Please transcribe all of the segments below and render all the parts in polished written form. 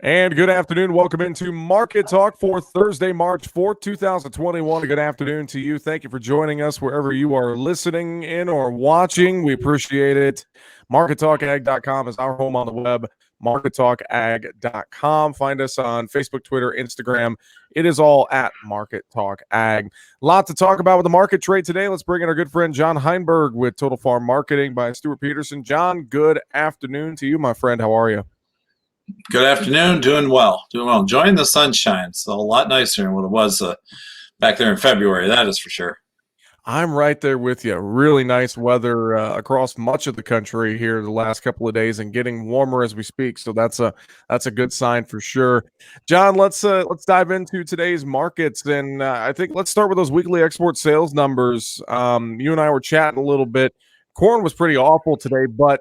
And good afternoon. Welcome into Market Talk for Thursday, March 4th, 2021. Good afternoon to you. Thank you for joining us wherever you are listening in or watching. We appreciate it. MarketTalkAg.com is our home on the web. MarketTalkAg.com. Find us on Facebook, Twitter, Instagram. It is all at Market Talk Ag. A lot to talk about with the market trade today. Let's bring in our good friend John Heinberg with Total Farm Marketing by Stuart Peterson. John, good afternoon to you, my friend. How are you? Good afternoon. Doing well. Enjoying the sunshine. It's a lot nicer than what it was back there in February. That is for sure. I'm right there with you. Really nice weather across much of the country here the last couple of days, and getting warmer as we speak. So that's a good sign for sure. John, let's dive into today's markets, and I think let's start with those weekly export sales numbers. You and I were chatting a little bit. Corn was pretty awful today, but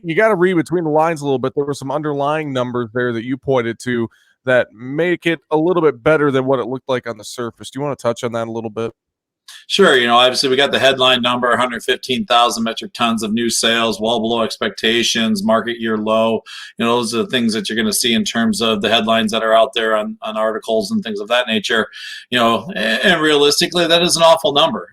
you got to read between the lines a little bit. There were some underlying numbers there that you pointed to that make it a little bit better than what it looked like on the surface. Do you want to touch on that a little bit? Sure. Obviously we got the headline number, 115,000 metric tons of new sales, well below expectations, market year low. Those are the things that you're going to see in terms of the headlines that are out there on articles and things of that nature. And realistically, that is an awful number.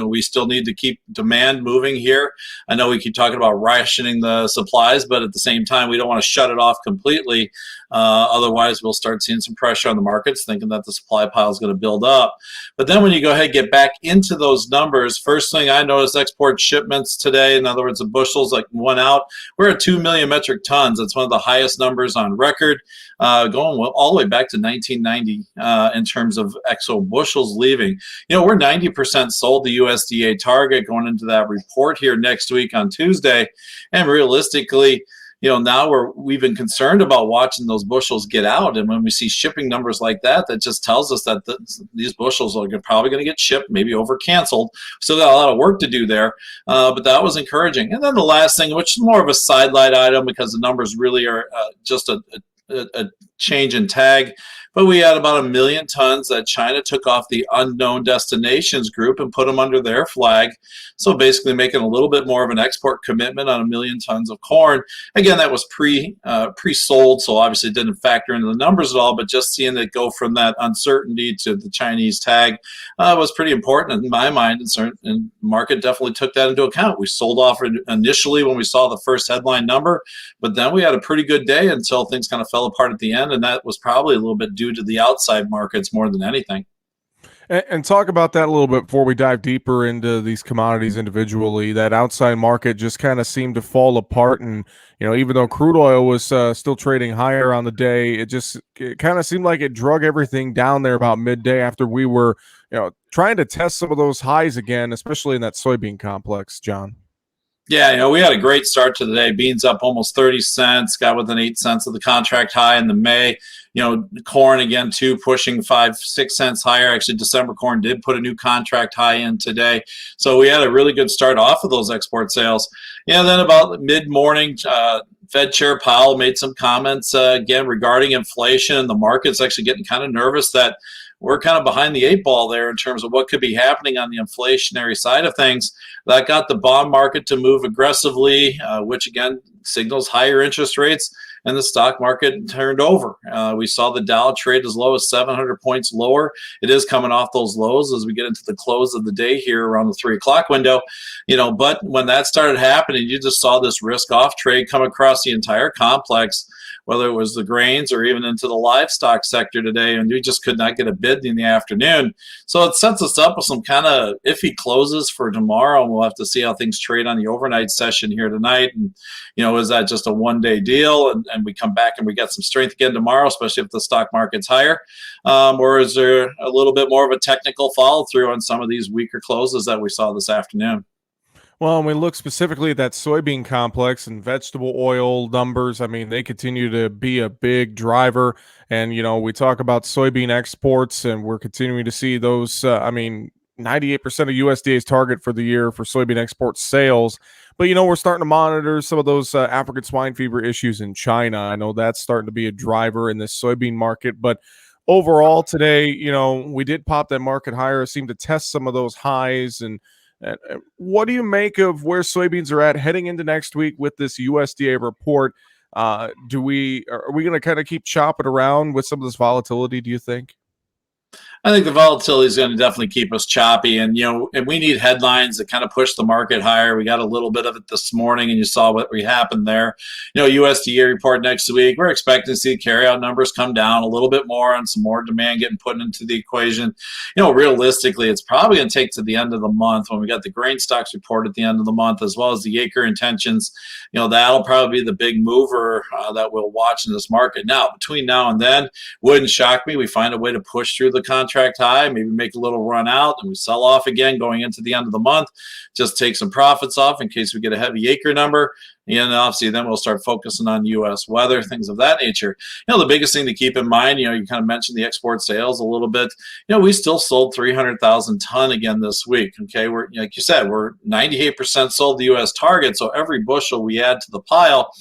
We still need to keep demand moving here. I know we keep talking about rationing the supplies, but at the same time, we don't want to shut it off completely. Otherwise, we'll start seeing some pressure on the markets, thinking that the supply pile is going to build up. But then when you go ahead and get back into those numbers, first thing I noticed, export shipments today, in other words, the bushels like went out, we're at 2 million metric tons. That's one of the highest numbers on record, going all the way back to 1990 in terms of exo bushels leaving. We're 90% sold the USDA target going into that report here next week on Tuesday. And realistically, now we've been concerned about watching those bushels get out. And when we see shipping numbers like that, that just tells us that these bushels are probably going to get shipped, maybe over canceled. Still got a lot of work to do there, but that was encouraging. And then the last thing, which is more of a sidelight item because the numbers really are just a change in tag. But we had about 1 million tons that China took off the unknown destinations group and put them under their flag. So basically making a little bit more of an export commitment on 1 million tons of corn. Again, that was pre-sold, so obviously it didn't factor into the numbers at all, but just seeing it go from that uncertainty to the Chinese tag was pretty important in my mind, and market definitely took that into account. We sold off initially when we saw the first headline number, but then we had a pretty good day until things kind of fell apart at the end, and that was probably a little bit due to the outside markets more than anything. And talk about that a little bit before we dive deeper into these commodities individually. That outside market just kind of seemed to fall apart, and even though crude oil was still trading higher on the day, it kind of seemed like it drug everything down there about midday after we were trying to test some of those highs again, especially in that soybean complex, John. Yeah, we had a great start to the day. Beans up almost 30 cents, got within 8 cents of the contract high in the May. Corn again too, pushing 5-6 cents higher. Actually, December corn did put a new contract high in today. So we had a really good start off of those export sales. Then about mid-morning, Fed Chair Powell made some comments again regarding inflation. The market's actually getting kind of nervous that we're kind of behind the 8 ball there in terms of what could be happening on the inflationary side of things. That got the bond market to move aggressively, which again signals higher interest rates, and the stock market turned over. We saw the Dow trade as low as 700 points lower. It is coming off those lows as we get into the close of the day here around the 3 o'clock window. But when that started happening, you just saw this risk off trade come across the entire complex, whether it was the grains or even into the livestock sector today, and we just could not get a bid in the afternoon. So it sets us up with some kind of iffy closes for tomorrow, and we'll have to see how things trade on the overnight session here tonight. And, is that just a one-day deal, and we come back and we get some strength again tomorrow, especially if the stock market's higher? Or is there a little bit more of a technical follow-through on some of these weaker closes that we saw this afternoon? Well, when we look specifically at that soybean complex and vegetable oil numbers, I mean, they continue to be a big driver. And, we talk about soybean exports, and we're continuing to see those. 98% of USDA's target for the year for soybean export sales. But, we're starting to monitor some of those African swine fever issues in China. I know that's starting to be a driver in this soybean market. But overall today, we did pop that market higher, seemed to test some of those highs. And what do you make of where soybeans are at heading into next week with this USDA report? Are we going to kind of keep chopping around with some of this volatility, do you think? I think the volatility is going to definitely keep us choppy, and and we need headlines that kind of push the market higher. We got a little bit of it this morning, and you saw what happened there. USDA report next week. We're expecting to see carryout numbers come down a little bit more, and some more demand getting put into the equation. Realistically, it's probably going to take to the end of the month when we got the grain stocks report at the end of the month, as well as the acre intentions. That'll probably be the big mover that we'll watch in this market. Now, between now and then, wouldn't shock me we find a way to push through the contract high, maybe make a little run out, and we sell off again going into the end of the month. Just take some profits off in case we get a heavy acre number. And obviously, then we'll start focusing on U.S. weather, things of that nature. The biggest thing to keep in mind, you kind of mentioned the export sales a little bit. We still sold 300,000 ton again this week. Okay, we're like you said, we're 98% sold the U.S. target. So every bushel we add to the pile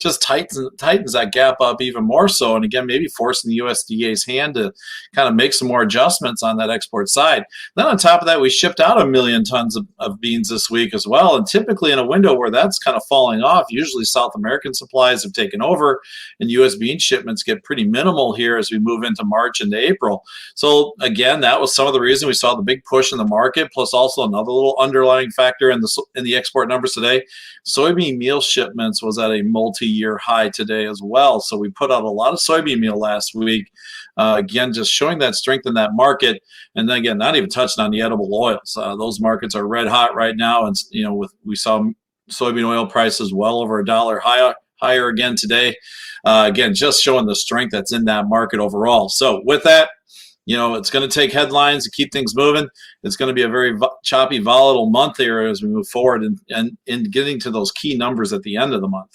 just tightens that gap up even more so. And again, maybe forcing the USDA's hand to kind of make some more adjustments on that export side. Then on top of that, we shipped out 1 million tons of beans this week as well. And typically in a window where that's kind of falling off, usually South American supplies have taken over and U.S. bean shipments get pretty minimal here as we move into March into April. So again, that was some of the reason we saw the big push in the market, plus also another little underlying factor in the export numbers today. Soybean meal shipments was at a multi-year high today as well. So we put out a lot of soybean meal last week. Again, just showing that strength in that market. And then again, not even touching on the edible oils. Those markets are red hot right now. And, we saw soybean oil prices well over $1 higher again today. Again, just showing the strength that's in that market overall. So with that, it's going to take headlines to keep things moving. It's going to be a very choppy, volatile month here as we move forward and in getting to those key numbers at the end of the month.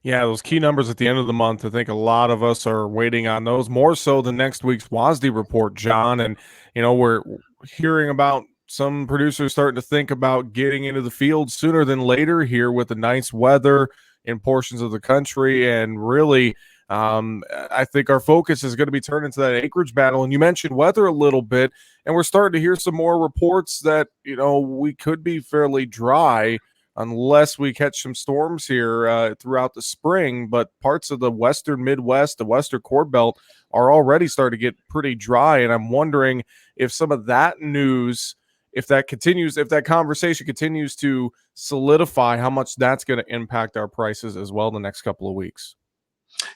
Yeah, those key numbers at the end of the month, I think a lot of us are waiting on those more so than next week's WASDE report, John. And, we're hearing about some producers starting to think about getting into the field sooner than later here with the nice weather in portions of the country. And really, I think our focus is going to be turned into that acreage battle. And you mentioned weather a little bit, and we're starting to hear some more reports that, we could be fairly dry unless we catch some storms here throughout the spring. But parts of the western Midwest, the western Corn Belt, are already starting to get pretty dry. And I'm wondering if some of that news, if that continues, if that conversation continues to solidify, how much that's going to impact our prices as well in the next couple of weeks.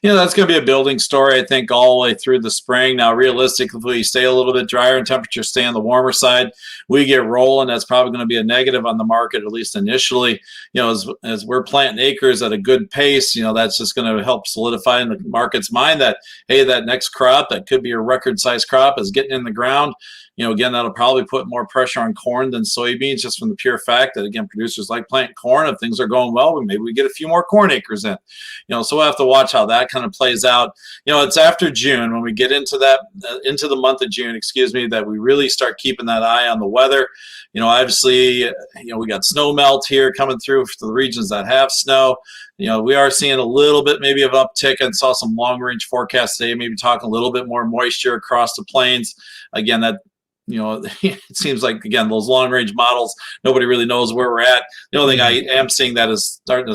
That's going to be a building story, I think, all the way through the spring. Now, realistically, if we stay a little bit drier and temperatures stay on the warmer side, we get rolling. That's probably going to be a negative on the market, at least initially. As we're planting acres at a good pace, that's just going to help solidify in the market's mind that, hey, that next crop, that could be a record-sized crop, is getting in the ground. Again, that'll probably put more pressure on corn than soybeans, just from the pure fact that, again, producers like planting corn. If things are going well, maybe we get a few more corn acres in. So we'll have to watch how that kind of plays out. It's after June, when we get into the month of June, that we really start keeping that eye on the weather. Obviously, we got snow melt here coming through for the regions that have snow. We are seeing a little bit maybe of uptick, and saw some long range forecasts today, maybe talking a little bit more moisture across the plains. Again, that it seems like, again, those long range models, nobody really knows where we're at. The only thing I am seeing that is starting to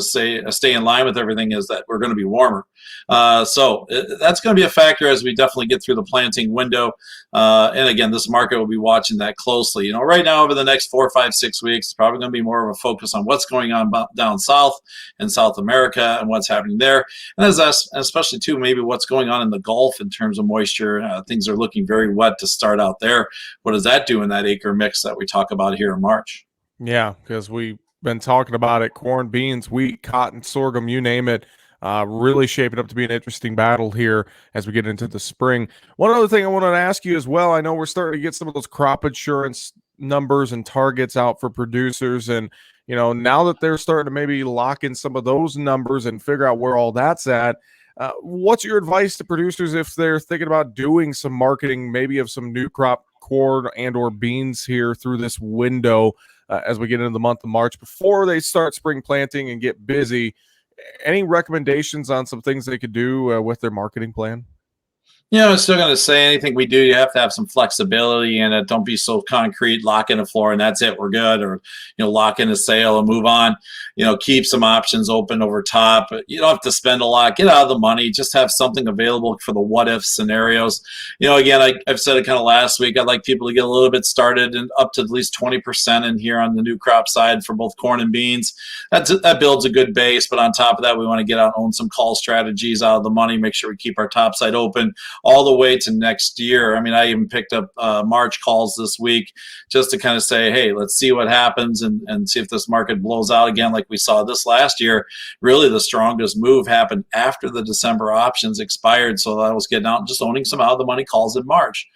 stay in line with everything is that we're going to be warmer. So that's going to be a factor as we definitely get through the planting window. And again, this market will be watching that closely. Right now, over the next 4, 5, 6 weeks, it's probably going to be more of a focus on what's going on down south in South America and what's happening there. And especially too, maybe what's going on in the Gulf in terms of moisture. Things are looking very wet to start out there. What does that do in that acre mix that we talk about here in March? Yeah, because we've been talking about it: corn, beans, wheat, cotton, sorghum, you name it. Really shaping up to be an interesting battle here as we get into the spring. One other thing I wanted to ask you as well, I know we're starting to get some of those crop insurance numbers and targets out for producers. And, now that they're starting to maybe lock in some of those numbers and figure out where all that's at, what's your advice to producers if they're thinking about doing some marketing, maybe of some new crop corn and or beans here through this window as we get into the month of March before they start spring planting and get busy? Any recommendations on some things they could do with their marketing plan? I'm still going to say anything we do, you have to have some flexibility in it. Don't be so concrete, lock in a floor and that's it, we're good. Or, lock in a sale and move on. Keep some options open over top. You don't have to spend a lot, get out of the money, just have something available for the what if scenarios. Again, I've said it kind of last week. I'd like people to get a little bit started and up to at least 20% in here on the new crop side for both corn and beans. That builds a good base. But on top of that, we want to get out and own some call strategies out of the money, make sure we keep our top side open all the way to next year. I mean, I even picked up March calls this week just to kind of say, hey, let's see what happens and see if this market blows out again like we saw this last year. Really, the strongest move happened after the December options expired. So I was getting out and just owning some out of the money calls in March.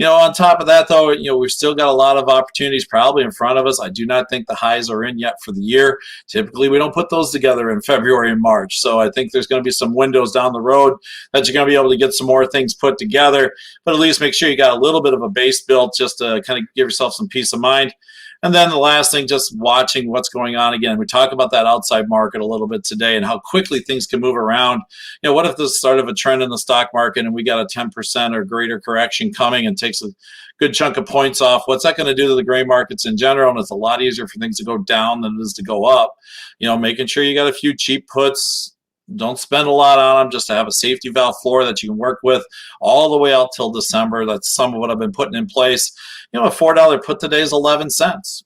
On top of that, though, we've still got a lot of opportunities probably in front of us. I do not think the highs are in yet for the year. Typically, we don't put those together in February and March. So I think there's going to be some windows down the road that you're going to be able to get some more things put together. But at least make sure you got a little bit of a base built just to kind of give yourself some peace of mind. And then the last thing, just watching what's going on. Again, we talk about that outside market a little bit today and how quickly things can move around. What if this start of a trend in the stock market and we got a 10% or greater correction coming and takes a good chunk of points off? What's that going to do to the gray markets in general? And it's a lot easier for things to go down than it is to go up. Making sure you got a few cheap puts. Don't spend a lot on them, just to have a safety valve floor that you can work with all the way out till December. That's some of what I've been putting in place. A $4 put today is 11 cents.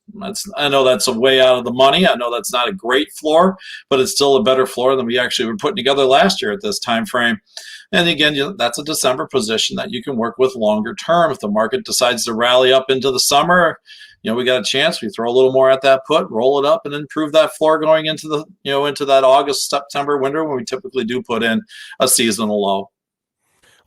I know that's a way out of the money. I know that's not a great floor, but it's still a better floor than we actually were putting together last year at this time frame. And again, that's a December position that you can work with longer term. If the market decides to rally up into the summer, we got a chance. We throw a little more at that put, roll it up, and improve that floor going into the into that August, September window when we typically do put in a seasonal low.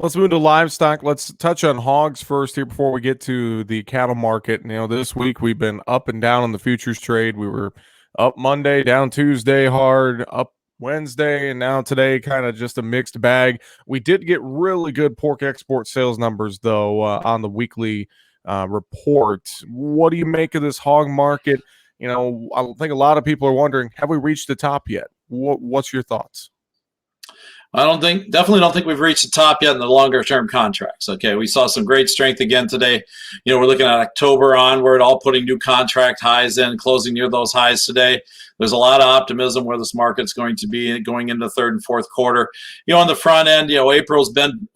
Let's move to livestock. Let's touch on hogs first here before we get to the cattle market. This week we've been up and down on the futures trade. We were up Monday, down Tuesday hard, up Wednesday, and now today kind of just a mixed bag. We did get really good pork export sales numbers, though, on the weekly report. What do you make of this hog market? I think a lot of people are wondering, have we reached the top yet? What's your thoughts? Definitely don't think we've reached the top yet in the longer term contracts. Okay, we saw some great strength again today. We're looking at October onward, all putting new contract highs in, closing near those highs today. There's a lot of optimism where this market's going to be going into third and fourth quarter. On the front end, April's been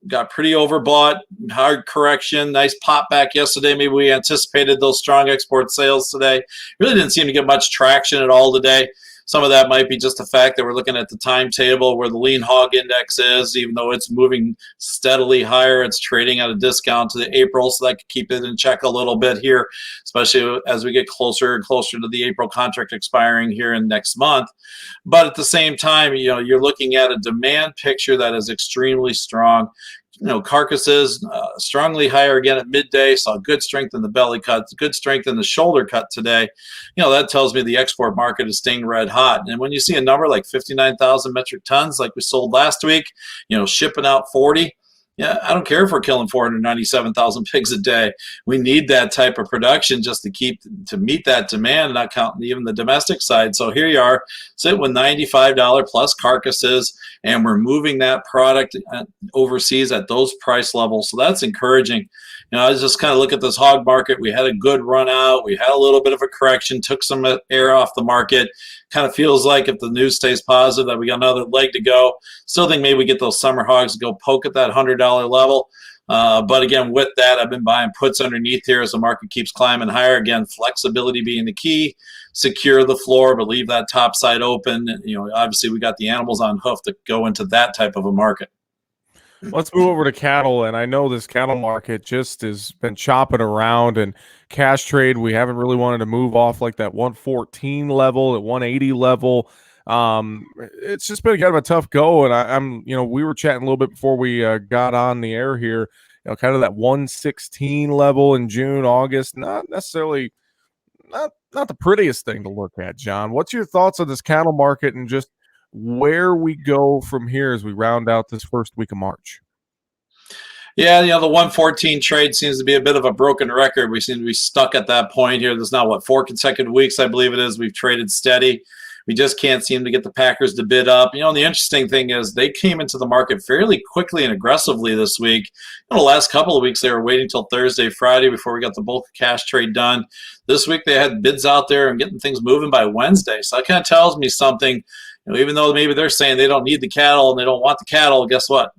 got pretty overbought, hard correction, nice pop back yesterday. Maybe we anticipated those strong export sales today. Really didn't seem to get much traction at all today. Some of that might be just the fact that we're looking at the timetable where the lean hog index is. Even though it's moving steadily higher, it's trading at a discount to the April, so that could keep it in check a little bit here, especially as we get closer and closer to the April contract expiring here in next month. But at the same time, you're looking at a demand picture that is extremely strong. Carcasses strongly higher again at midday. Saw good strength in the belly cut, good strength in the shoulder cut today. That tells me the export market is staying red hot. And when you see a number like 59,000 metric tons, like we sold last week, shipping out 40. Yeah, I don't care if we're killing 497,000 pigs a day. We need that type of production just to meet that demand, not counting even the domestic side. So here you are, sitting with $95 plus carcasses, and we're moving that product overseas at those price levels. So that's encouraging. I was just kind of look at this hog market. We had a good run out. We had a little bit of a correction, took some air off the market. Kind of feels like if the news stays positive that we got another leg to go. Still think maybe we get those summer hogs to go poke at that $100 level. But again, with that, I've been buying puts underneath here as the market keeps climbing higher. Again, flexibility being the key. Secure the floor, but leave that top side open. Obviously we got the animals on hoof to go into that type of a market. Let's move over to cattle, and I know this cattle market just has been chopping around, and cash trade, we haven't really wanted to move off like that 114 level, at 180 level. It's just been kind of a tough go, and I'm we were chatting a little bit before we got on the air here, kind of that 116 level in June, August, not necessarily not the prettiest thing to look at. John, what's your thoughts on this cattle market and just where we go from here as we round out this first week of March? Yeah, the 114 trade seems to be a bit of a broken record. We seem to be stuck at that point here. There's now, 4 consecutive weeks, I believe it is, we've traded steady. We just can't seem to get the Packers to bid up. And the interesting thing is they came into the market fairly quickly and aggressively this week. The last couple of weeks they were waiting till Thursday, Friday before we got the bulk cash trade done. This week they had bids out there and getting things moving by Wednesday. So that kind of tells me something. Even though maybe they're saying they don't need the cattle and they don't want the cattle, guess what?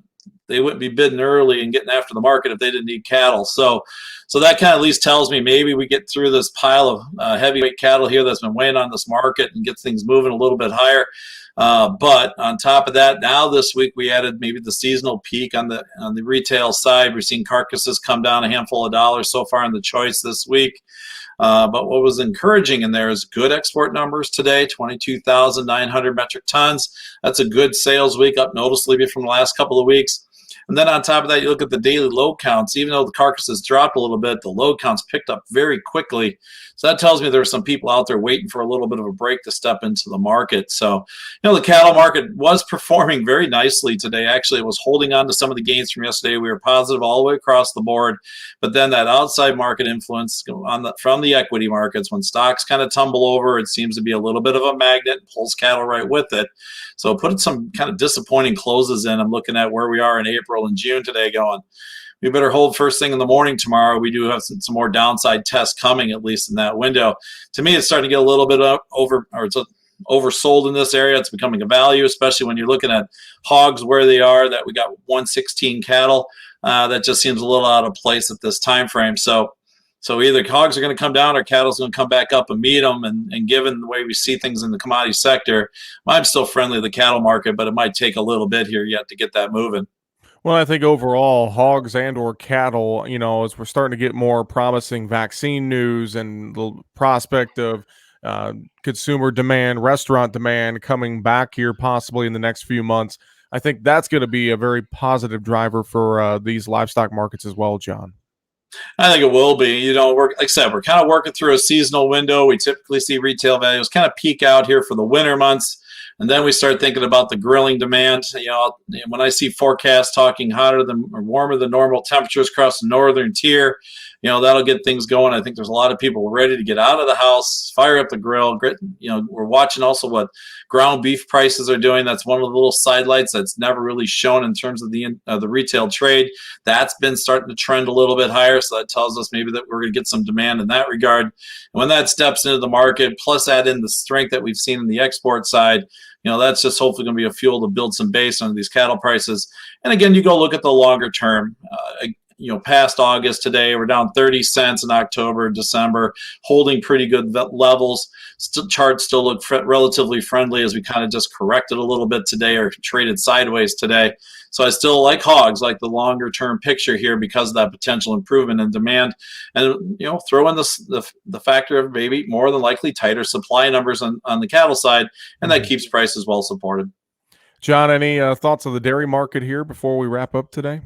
They wouldn't be bidding early and getting after the market if they didn't need cattle. So that kind of at least tells me maybe we get through this pile of heavyweight cattle here that's been weighing on this market and get things moving a little bit higher. But on top of that, now this week we added maybe the seasonal peak on the retail side. We're seeing carcasses come down a handful of dollars so far in the choice this week. But what was encouraging in there is good export numbers today, 22,900 metric tons. That's a good sales week, up noticeably from the last couple of weeks. And then on top of that, you look at the daily load counts. Even though the carcasses dropped a little bit, the load counts picked up very quickly. So that tells me there are some people out there waiting for a little bit of a break to step into the market. So, the cattle market was performing very nicely today. Actually, it was holding on to some of the gains from yesterday. We were positive all the way across the board. But then that outside market influence from the equity markets, when stocks kind of tumble over, it seems to be a little bit of a magnet, pulls cattle right with it. So put some kind of disappointing closes in. I'm looking at where we are in April and June today going, we better hold first thing in the morning tomorrow. We do have some more downside tests coming, at least in that window. To me, it's starting to get a little bit oversold in this area. It's becoming a value, especially when you're looking at hogs where they are, that we got 116 cattle. That just seems a little out of place at this time frame. So either hogs are going to come down or cattle's going to come back up and meet them. And given the way we see things in the commodity sector, I'm still friendly to the cattle market, but it might take a little bit here yet to get that moving. Well, I think overall, hogs and or cattle, as we're starting to get more promising vaccine news and the prospect of consumer demand, restaurant demand coming back here possibly in the next few months, I think that's going to be a very positive driver for these livestock markets as well, John. I think it will be. Like I said, we're kind of working through a seasonal window. We typically see retail values kind of peak out here for the winter months. And then we start thinking about the grilling demand. When I see forecasts talking hotter than or warmer than normal temperatures across the northern tier, that'll get things going. I think there's a lot of people ready to get out of the house, fire up the grill. We're watching also what ground beef prices are doing. That's one of the little sidelights that's never really shown in terms of the retail trade. That's been starting to trend a little bit higher. So that tells us maybe that we're going to get some demand in that regard. And when that steps into the market, plus add in the strength that we've seen in the export side, that's just hopefully going to be a fuel to build some base on these cattle prices. And again, you go look at the longer term. Past August today, we're down 30 cents in October, December, holding pretty good levels. Charts still look relatively friendly as we kind of just corrected a little bit today or traded sideways today. So I still like hogs, like the longer term picture here because of that potential improvement in demand. And, throw in the factor of maybe more than likely tighter supply numbers on the cattle side, and that keeps prices well supported. John, any thoughts on the dairy market here before we wrap up today?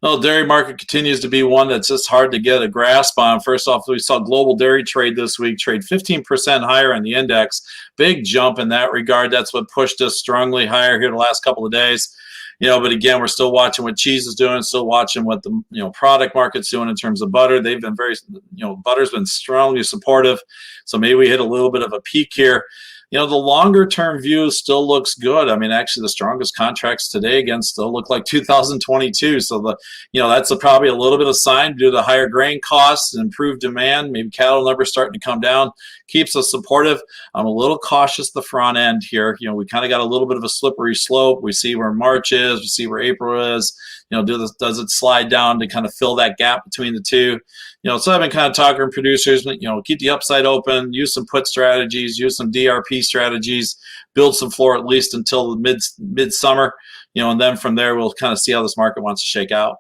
Well, dairy market continues to be one that's just hard to get a grasp on. First off, we saw global dairy trade this week trade 15% higher in the index. Big jump in that regard. That's what pushed us strongly higher here the last couple of days. But again, we're still watching what cheese is doing, still watching what the product market's doing in terms of butter. They've been butter's been strongly supportive. So maybe we hit a little bit of a peak here. The longer term view still looks good. I mean, actually, the strongest contracts today again still look like 2022. So that's probably a little bit of sign due to the higher grain costs and improved demand. Maybe cattle numbers starting to come down keeps us supportive. I'm a little cautious the front end here. We kind of got a little bit of a slippery slope. We see where March is. We see where April is. Does it slide down to kind of fill that gap between the two? So I've been kind of talking to producers, keep the upside open, use some put strategies, use some DRP strategies, build some floor at least until the mid-summer, and then from there we'll kind of see how this market wants to shake out.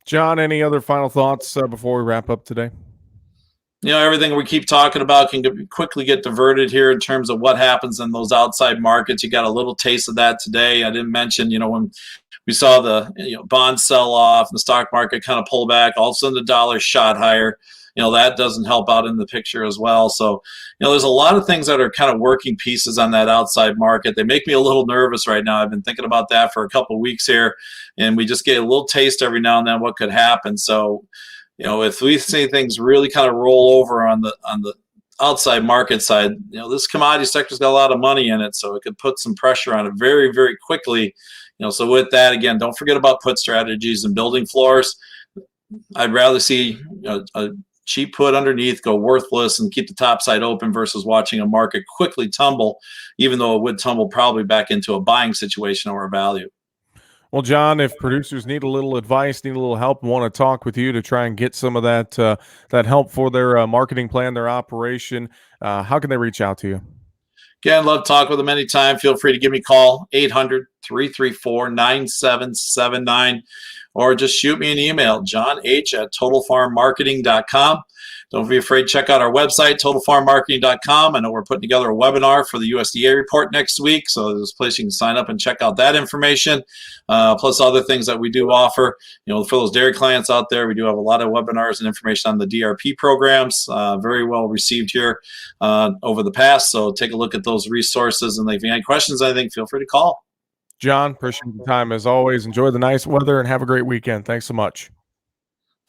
John, any other final thoughts before we wrap up today? Everything we keep talking about can quickly get diverted here in terms of what happens in those outside markets. You got a little taste of that today. I didn't mention, when we saw the bond sell off, the stock market kind of pull back. All of a sudden, the dollar shot higher. That doesn't help out in the picture as well. So, there's a lot of things that are kind of working pieces on that outside market. They make me a little nervous right now. I've been thinking about that for a couple of weeks here, and we just get a little taste every now and then what could happen. So, if we see things really kind of roll over on the outside market side, this commodity sector's got a lot of money in it, so it could put some pressure on it very, very quickly. So with that, again, don't forget about put strategies and building floors. I'd rather see a cheap put underneath go worthless and keep the top side open versus watching a market quickly tumble, even though it would tumble probably back into a buying situation or a value. Well, John, if producers need a little advice, need a little help, want to talk with you to try and get some of that help for their marketing plan, their operation, how can they reach out to you? Again, love to talk with them anytime. Feel free to give me a call, 800-334-9779, or just shoot me an email, johnh@totalfarmmarketing.com. Don't be afraid to check out our website, totalfarmmarketing.com. I know we're putting together a webinar for the USDA report next week, so there's a place you can sign up and check out that information, plus other things that we do offer. For those dairy clients out there, we do have a lot of webinars and information on the DRP programs, very well received here over the past, so take a look at those resources, and if you have any questions, I think, feel free to call. John, appreciate the time as always. Enjoy the nice weather and have a great weekend. Thanks so much.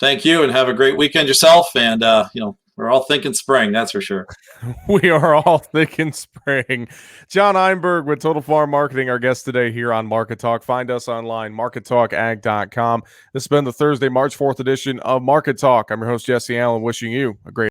Thank you, and have a great weekend yourself. And we're all thinking spring, that's for sure. We are all thinking spring. John Heinberg with Total Farm Marketing, our guest today here on Market Talk. Find us online, markettalkag.com. This has been the Thursday, March 4th edition of Market Talk. I'm your host, Jesse Allen, wishing you a great